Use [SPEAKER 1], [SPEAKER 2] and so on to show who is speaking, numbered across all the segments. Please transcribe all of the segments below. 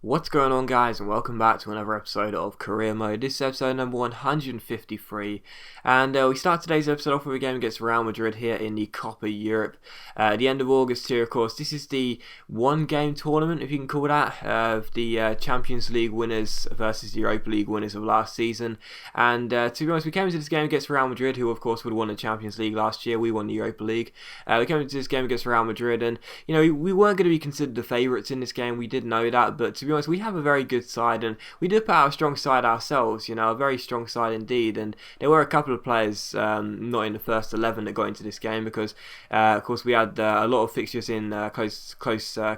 [SPEAKER 1] What's going on, guys, and welcome back to another episode of Career Mode. This is episode number 153, and we start today's episode off with a game against Real Madrid here in the Copa Europe. At the end of August here, of course. This is the one-game tournament, if you can call that, of the Champions League winners versus the Europa League winners of last season. And to be honest, we came into this game against Real Madrid, who of course would have won the Champions League last year. We won the Europa League. We came into this game against Real Madrid, and we weren't going to be considered the favourites in this game. We did know that, but to be honest, we have a very good side, and we did put out a strong side ourselves, a very strong side indeed. And there were a couple of players not in the first 11 that got into this game because, of course, we had a lot of fixtures in close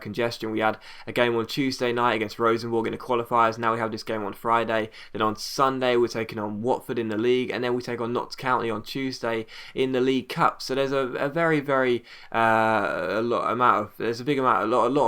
[SPEAKER 1] congestion. We had a game on Tuesday night against Rosenborg in the qualifiers. Now we have this game on Friday. Then on Sunday we're taking on Watford in the league, and then we take on Notts County on Tuesday in the League Cup. So there's a very a lot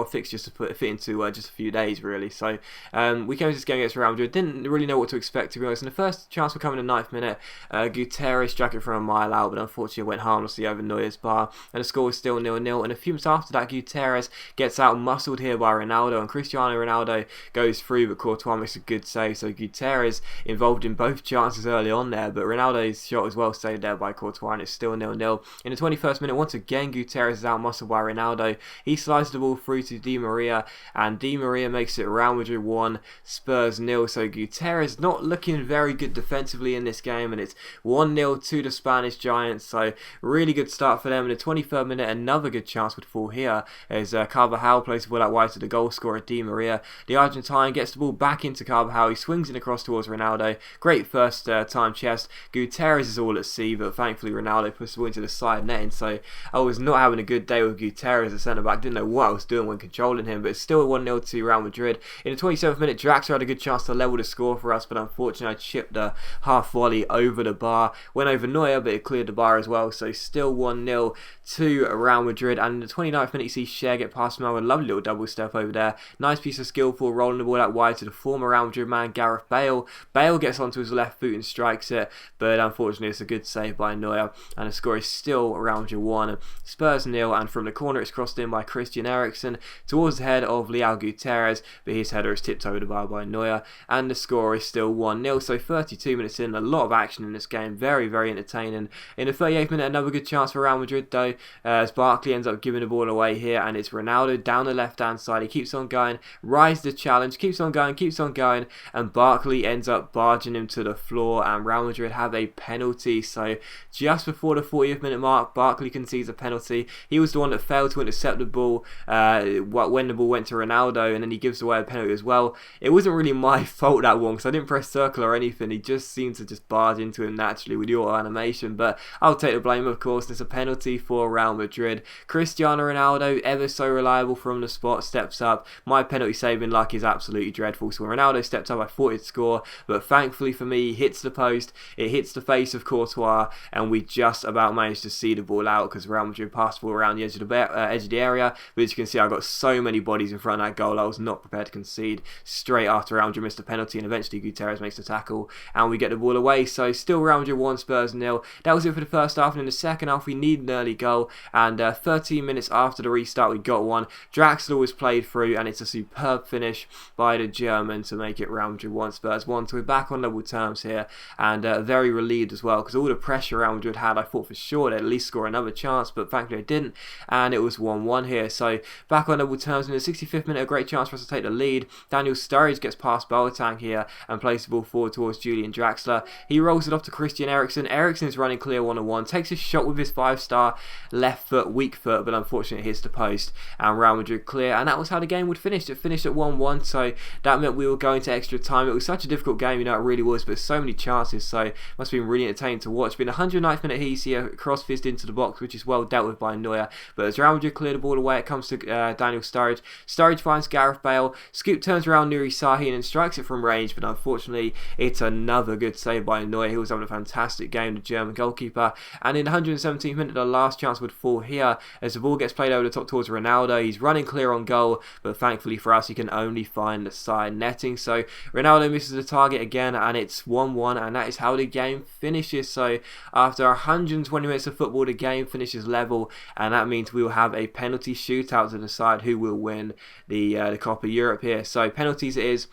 [SPEAKER 1] of fixtures to fit into just a few days, really. So we came to this game against Real Madrid, didn't really know what to expect, to be honest. And the first chance would come in the 9th minute. Gutierrez struck it from a mile out, but unfortunately went harmlessly over Neuer's bar, and the score was still 0-0. And a few minutes after that, Gutierrez gets out muscled here by Ronaldo, and Cristiano Ronaldo goes through, but Courtois makes a good save. So Gutierrez involved in both chances early on there, but Ronaldo's shot was well saved there by Courtois, and it's still 0-0. In the 21st minute, once again, Gutierrez is out muscled by Ronaldo. He slides the ball through to Di Maria, and Di Maria makes it Real Madrid 1, Spurs 0. So Gutierrez not looking very good defensively in this game, and it's 1-0 to the Spanish Giants. So really good start for them. In the 23rd minute, another good chance would fall here as Carvajal plays the ball out wide to the goal scorer Di Maria. The Argentine gets the ball back into Carvajal. He swings it across towards Ronaldo. Great first time chest. Gutierrez is all at sea, but thankfully Ronaldo puts the ball into the side netting. So I was not having a good day with Gutierrez as centre back. Didn't know what I was doing when controlling him, but it's still 1-0 to Real Madrid. In the 27th minute, Draxler had a good chance to level the score for us, but unfortunately I chipped a half volley over the bar. Went over Neuer, but it cleared the bar as well. So still 1-0 to Real Madrid. And in the 29th minute, you see Cher get past him with a lovely little double step over there. Nice piece of skillful rolling the ball out wide to the former Real Madrid man, Gareth Bale. Bale gets onto his left foot and strikes it, but unfortunately it's a good save by Neuer, and the score is still Real Madrid 1, Spurs 0. And from the corner it's crossed in by Christian Eriksen towards the head of Leal Gutierrez, but his header is tipped over the bar by Neuer, and the score is still 1-0. So 32 minutes in, a lot of action in this game, very entertaining. In the 38th minute, another good chance for Real Madrid though, as Barkley ends up giving the ball away here, and it's Ronaldo down the left hand side. He keeps on going, rise the challenge, keeps on going, and Barkley ends up barging him to the floor, and Real Madrid have a penalty. So just before the 40th minute mark, Barkley concedes a penalty. He was the one that failed to intercept the ball when the ball went to Ronaldo, and then he gives away a penalty as well. It wasn't really my fault, that one, because I didn't press circle or anything. He just seemed to just barge into him naturally with the auto animation, but I'll take the blame, of course. There's a penalty for Real Madrid. Cristiano Ronaldo, ever so reliable from the spot, steps up. My penalty saving luck is absolutely dreadful, so when Ronaldo stepped up I thought he'd score, but thankfully for me, he hits the post, it hits the face of Courtois, and we just about managed to see the ball out because Real Madrid passed the ball around the edge of the area. But as you can see, I got so many bodies in front of that goal, I was not prepared to concede. Straight after Real Madrid missed a penalty, and eventually Gutierrez makes the tackle, and we get the ball away. So still Real Madrid 1, Spurs 0. That was it for the first half, and in the second half we need an early goal, and 13 minutes after the restart we got one. Draxler was played through, and it's a superb finish by the German to make it Real Madrid 1, Spurs 1. So we're back on level terms here, and very relieved as well, because all the pressure Real Madrid had, I thought for sure they'd at least score another chance, but thankfully they didn't, and it was 1-1 here. So back on level terms. In the 65th minute, a great chance for us to take the lead. Daniel Sturridge gets past Boateng here and plays the ball forward towards Julian Draxler. He rolls it off to Christian Eriksen. Eriksen is running clear 1-on-1, takes a shot with his 5-star left foot, weak foot, but unfortunately hits the post, and Real Madrid clear, and that was how the game would finish. It finished at 1-1, so that meant we were going to extra time. It was such a difficult game, it really was, but so many chances, so it must have been really entertaining to watch. But in the 109th minute here, you see a cross fist into the box, which is well dealt with by Neuer, but as Real Madrid clear the ball away, it comes to Daniel Sturridge. Sturridge finds Gareth Bale, Scoop turns around Nuri Sahin and strikes it from range, but unfortunately it's another good save by Neuer. He was having a fantastic game, the German goalkeeper. And in the 117th minute, the last chance would fall here as the ball gets played over the top towards Ronaldo. He's running clear on goal, but thankfully for us, he can only find the side netting. So Ronaldo misses the target again, and it's 1-1, and that is how the game finishes. So after 120 minutes of football, the game finishes level, and that means we will have a penalty shootout to decide who will win the Copa Europe. Europe here. So penalties it is.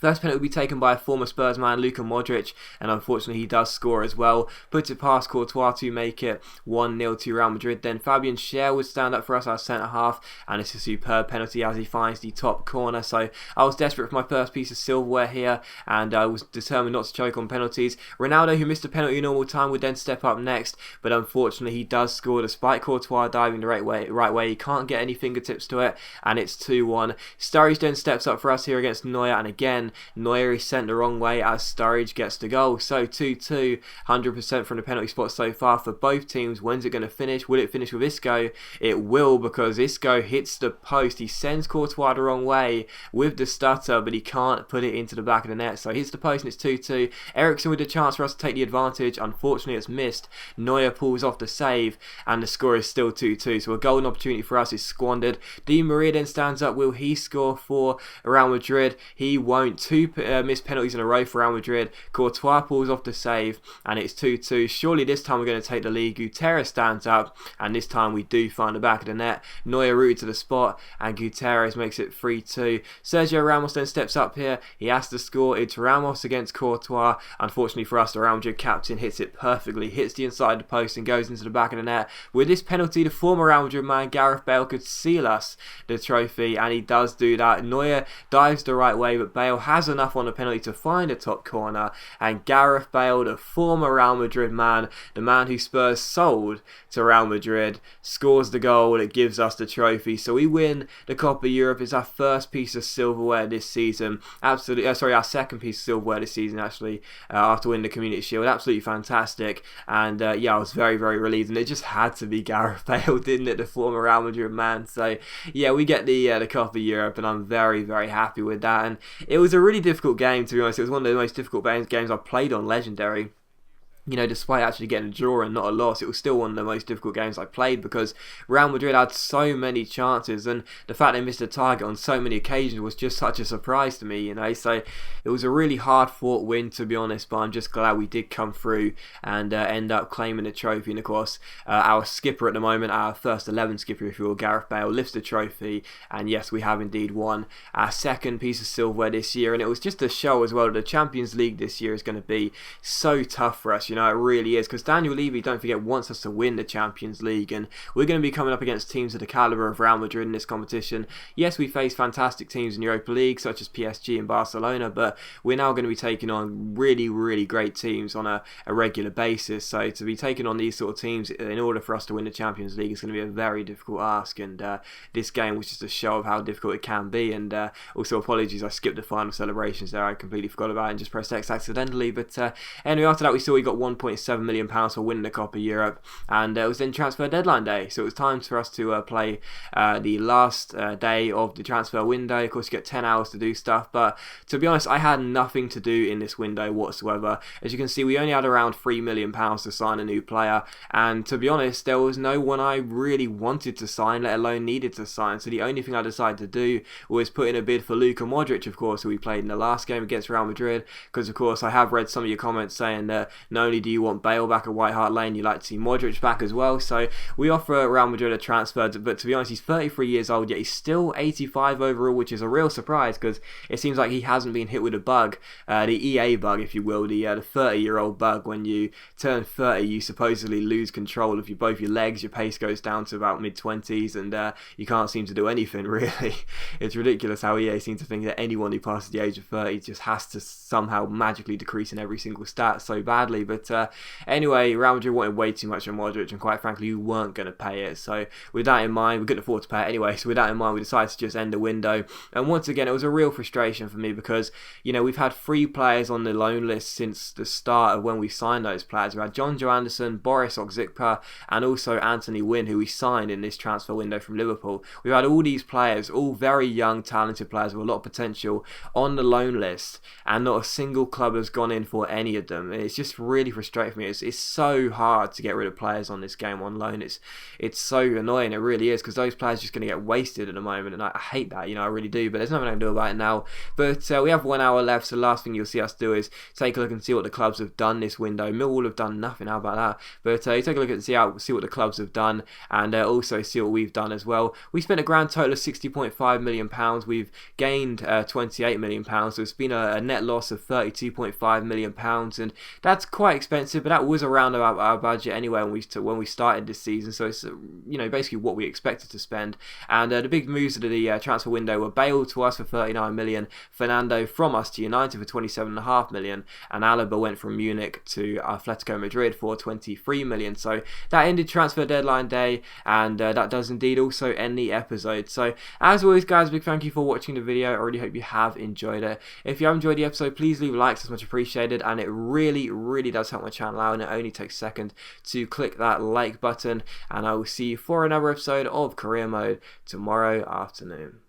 [SPEAKER 1] First penalty will be taken by a former Spurs man, Luka Modric, and unfortunately he does score as well. Puts it past Courtois to make it 1-0 to Real Madrid. Then Fabian Schär would stand up for us, our centre-half, and it's a superb penalty as he finds the top corner. So I was desperate for my first piece of silverware here, and I was determined not to choke on penalties. Ronaldo, who missed a penalty in normal time, would then step up next, but unfortunately he does score despite Courtois diving the right way. He can't get any fingertips to it, and it's 2-1. Sturridge then steps up for us here against Neuer, and again, Neuer is sent the wrong way as Sturridge gets the goal. So 2-2, 100% from the penalty spot so far for both teams. When's it going to finish? Will it finish with Isco? It will, because Isco hits the post. He sends Courtois the wrong way with the stutter, but he can't put it into the back of the net. So he hits the post and it's 2-2. Eriksen with a chance for us to take the advantage. Unfortunately, it's missed. Neuer pulls off the save and the score is still 2-2. So a golden opportunity for us is squandered. Di Maria then stands up. Will he score for Real Madrid? He won't. Two missed penalties in a row for Real Madrid. Courtois pulls off the save and it's 2-2. Surely this time we're going to take the lead. Gutierrez stands up and this time we do find the back of the net. Neuer rooted to the spot and Gutierrez makes it 3-2. Sergio Ramos then steps up here. He has to score. It's Ramos against Courtois. Unfortunately for us, the Real Madrid captain hits it perfectly. Hits the inside of the post and goes into the back of the net. With this penalty, the former Real Madrid man Gareth Bale could seal us the trophy, and he does do that. Neuer dives the right way, but Bale has enough on the penalty to find a top corner, and Gareth Bale, the former Real Madrid man, the man who Spurs sold to Real Madrid, scores the goal that gives us the trophy. So we win the Copa Europe. It's our first piece of silverware this season. Absolutely, our second piece of silverware this season actually, after winning the Community Shield. Absolutely fantastic, and yeah, I was very, very relieved, and it just had to be Gareth Bale, didn't it, the former Real Madrid man. So yeah, we get the Copa Europe, and I'm very, very happy with that. And it was a really difficult game, to be honest. It was one of the most difficult games I've played on Legendary. You know, despite actually getting a draw and not a loss, it was still one of the most difficult games I played because Real Madrid had so many chances, and the fact they missed a target on so many occasions was just such a surprise to me, you know. So it was a really hard fought win, to be honest, but I'm just glad we did come through and end up claiming the trophy. And of course, our skipper at the moment, our first 11 skipper, if you will, Gareth Bale, lifts the trophy, and yes, we have indeed won our second piece of silverware this year. And it was just a show as well that the Champions League this year is going to be so tough for us. You know, it really is, because Daniel Levy, don't forget, wants us to win the Champions League, and we're going to be coming up against teams of the calibre of Real Madrid in this competition. Yes, we face fantastic teams in Europa League, such as PSG and Barcelona, but we're now going to be taking on really, really great teams on a regular basis. So to be taking on these sort of teams in order for us to win the Champions League is going to be a very difficult ask, and this game was just a show of how difficult it can be. And also apologies, I skipped the final celebrations there. I completely forgot about it and just pressed X accidentally. But anyway, after that we saw we got £1.7 million for winning the Copa Europe, and it was then transfer deadline day, so it was time for us to play the last day of the transfer window. Of course, you get 10 hours to do stuff, but to be honest, I had nothing to do in this window whatsoever. As you can see, we only had around £3 million to sign a new player, and to be honest, there was no one I really wanted to sign, let alone needed to sign. So the only thing I decided to do was put in a bid for Luka Modric, of course, who we played in the last game against Real Madrid, because of course I have read some of your comments saying that not only do you want Bale back at White Hart Lane, you like to see Modric back as well. So we offer Real Madrid a transfer, but to be honest, he's 33 years old, yet he's still 85 overall, which is a real surprise, because it seems like he hasn't been hit with a bug, the EA bug, if you will, the 30-year-old bug. When you turn 30, you supposedly lose control of both your legs, your pace goes down to about mid-20s, and you can't seem to do anything, really. It's ridiculous how EA seem to think that anyone who passes the age of 30 just has to somehow magically decrease in every single stat so badly. But anyway, Real Madrid wanted way too much on Modric, and quite frankly, we weren't going to pay it. So with that in mind, we couldn't afford to pay it anyway, so with that in mind, we decided to just end the window. And once again, it was a real frustration for me because, you know, we've had 3 players on the loan list since the start of when we signed those players. We had John Joe Anderson, Boris Okzikpa, and also Anthony Wynn, who we signed in this transfer window from Liverpool. We've had all these players, all very young, talented players with a lot of potential, on the loan list, and not a single club has gone in for any of them. It's just really frustrating for me. It's so hard to get rid of players on this game on loan. It's so annoying, it really is, because those players are just going to get wasted at the moment, and I hate that, I really do, but there's nothing I can do about it now. But we have 1 hour left, so the last thing you'll see us do is take a look and see what the clubs have done this window. Millwall have done nothing, how about that? But you take a look and see what the clubs have done, and also see what we've done as well. We spent a grand total of £60.5 million. We've gained £28 million, so it's been a net loss of £32.5 million, and that's quite expensive, but that was around our budget anyway when we started this season, so it's basically what we expected to spend. And the big moves of the transfer window were Bale to us for £39 million, Fernando from us to United for £27.5 million, and Alaba went from Munich to Atletico Madrid for £23 million. So that ended transfer deadline day, and that does indeed also end the episode. So as always, guys, big thank you for watching the video. I really hope you have enjoyed it. If you have enjoyed the episode, please leave likes, it's much appreciated, and it really does help my channel out, and it only takes a second to click that like button. And I will see you for another episode of Career Mode tomorrow afternoon.